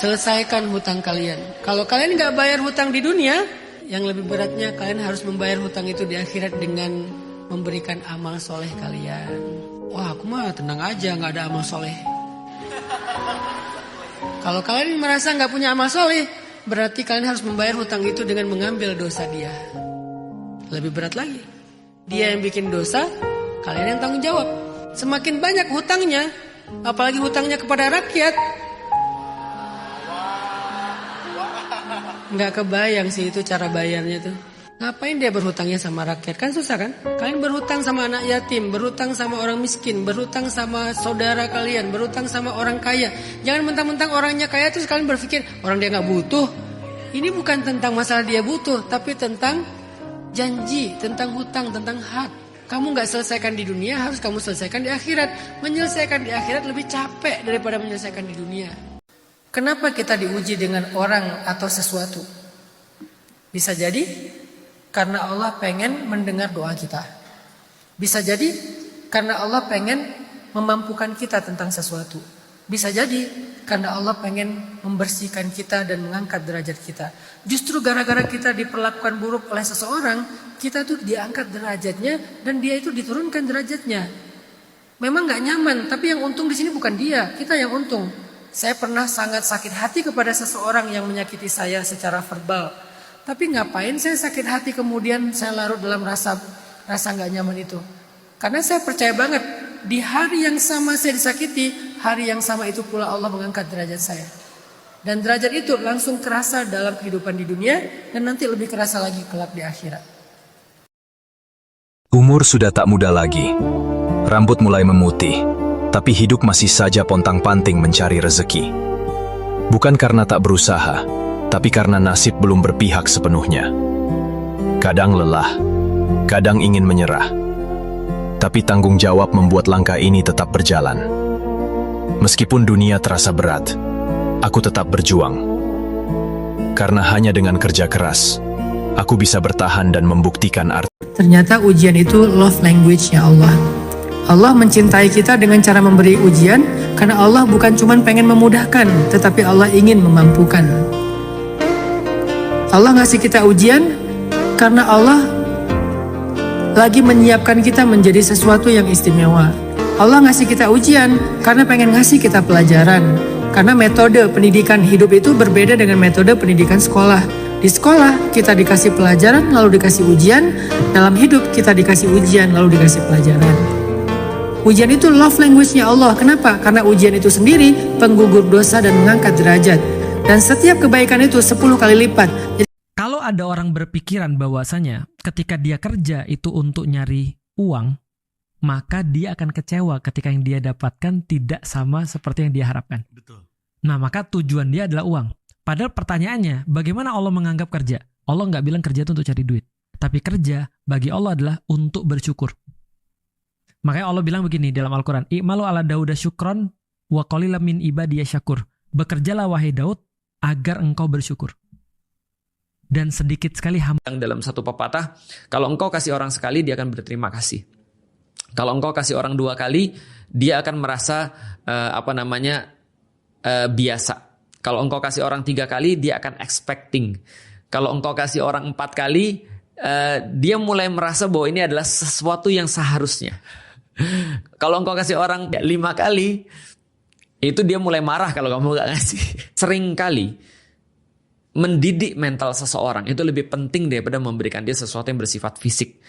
selesaikan hutang kalian. Kalau kalian nggak bayar hutang di dunia, yang lebih beratnya kalian harus membayar hutang itu di akhirat dengan memberikan amal soleh kalian. Wah, aku mah tenang aja, nggak ada amal soleh. Kalau kalian merasa nggak punya amal soleh, berarti kalian harus membayar hutang itu dengan mengambil dosa dia. Lebih berat lagi, dia yang bikin dosa, kalian yang tanggung jawab. Semakin banyak hutangnya, apalagi hutangnya kepada rakyat, nggak kebayang sih itu cara bayarnya tuh. Ngapain dia berhutangnya sama rakyat? Kan susah kan? Kalian berhutang sama anak yatim, berhutang sama orang miskin, berhutang sama saudara kalian, berhutang sama orang kaya. Jangan mentang-mentang orangnya kaya terus kalian berpikir orang dia nggak butuh. Ini bukan tentang masalah dia butuh, tapi tentang janji, tentang hutang, tentang hak. Kamu nggak selesaikan di dunia, harus kamu selesaikan di akhirat. Menyelesaikan di akhirat lebih capek daripada menyelesaikan di dunia. Kenapa kita diuji dengan orang atau sesuatu? Bisa jadi karena Allah pengen mendengar doa kita. Bisa jadi karena Allah pengen memampukan kita tentang sesuatu. Bisa jadi karena Allah pengen membersihkan kita dan mengangkat derajat kita. Justru gara-gara kita diperlakukan buruk oleh seseorang, kita tuh diangkat derajatnya dan dia itu diturunkan derajatnya. Memang gak nyaman, tapi yang untung di sini bukan dia, kita yang untung. Saya pernah sangat sakit hati kepada seseorang yang menyakiti saya secara verbal. Tapi ngapain saya sakit hati kemudian saya larut dalam rasa gak nyaman itu. Karena saya percaya banget di hari yang sama saya disakiti, hari yang sama itu pula Allah mengangkat derajat saya. Dan derajat itu langsung terasa dalam kehidupan di dunia dan nanti lebih kerasa lagi kelak di akhirat. Umur sudah tak muda lagi. Rambut mulai memutih, tapi hidup masih saja pontang-panting mencari rezeki. Bukan karena tak berusaha, tapi karena nasib belum berpihak sepenuhnya. Kadang lelah, kadang ingin menyerah. Tapi tanggung jawab membuat langkah ini tetap berjalan. Meskipun dunia terasa berat, aku tetap berjuang. Karena hanya dengan kerja keras, aku bisa bertahan dan membuktikan arti. Ternyata ujian itu love language-nya Allah. Allah mencintai kita dengan cara memberi ujian karena Allah bukan cuma pengen memudahkan, tetapi Allah ingin memampukan. Allah ngasih kita ujian karena Allah lagi menyiapkan kita menjadi sesuatu yang istimewa. Allah ngasih kita ujian karena pengen ngasih kita pelajaran. Karena metode pendidikan hidup itu berbeda dengan metode pendidikan sekolah. Di sekolah kita dikasih pelajaran lalu dikasih ujian. Dalam hidup kita dikasih ujian lalu dikasih pelajaran. Ujian itu love language-nya Allah. Kenapa? Karena ujian itu sendiri penggugur dosa dan mengangkat derajat. Dan setiap kebaikan itu 10 kali lipat. Kalau ada orang berpikiran bahwasanya ketika dia kerja itu untuk nyari uang, maka dia akan kecewa ketika yang dia dapatkan tidak sama seperti yang dia harapkan. Betul. Nah, maka tujuan dia adalah uang. Padahal pertanyaannya, bagaimana Allah menganggap kerja? Allah nggak bilang kerja itu untuk cari duit. Tapi kerja bagi Allah adalah untuk bersyukur. Makanya Allah bilang begini dalam Al-Quran, I'malu ala Dauda syukron wa qalilan min ibadiyah syakur. Bekerjalah wahai Daud agar engkau bersyukur. Dan sedikit sekali hamba. Dalam satu pepatah, kalau engkau kasih orang sekali, dia akan berterima kasih. Kalau engkau kasih orang 2 kali, dia akan merasa biasa. Kalau engkau kasih orang 3 kali, dia akan expecting. Kalau engkau kasih orang 4 kali, dia mulai merasa bahwa ini adalah sesuatu yang seharusnya. Kalau engkau kasih orang 5 kali, itu dia mulai marah kalau kamu gak ngasih. Sering kali mendidik mental seseorang itu lebih penting daripada memberikan dia sesuatu yang bersifat fisik.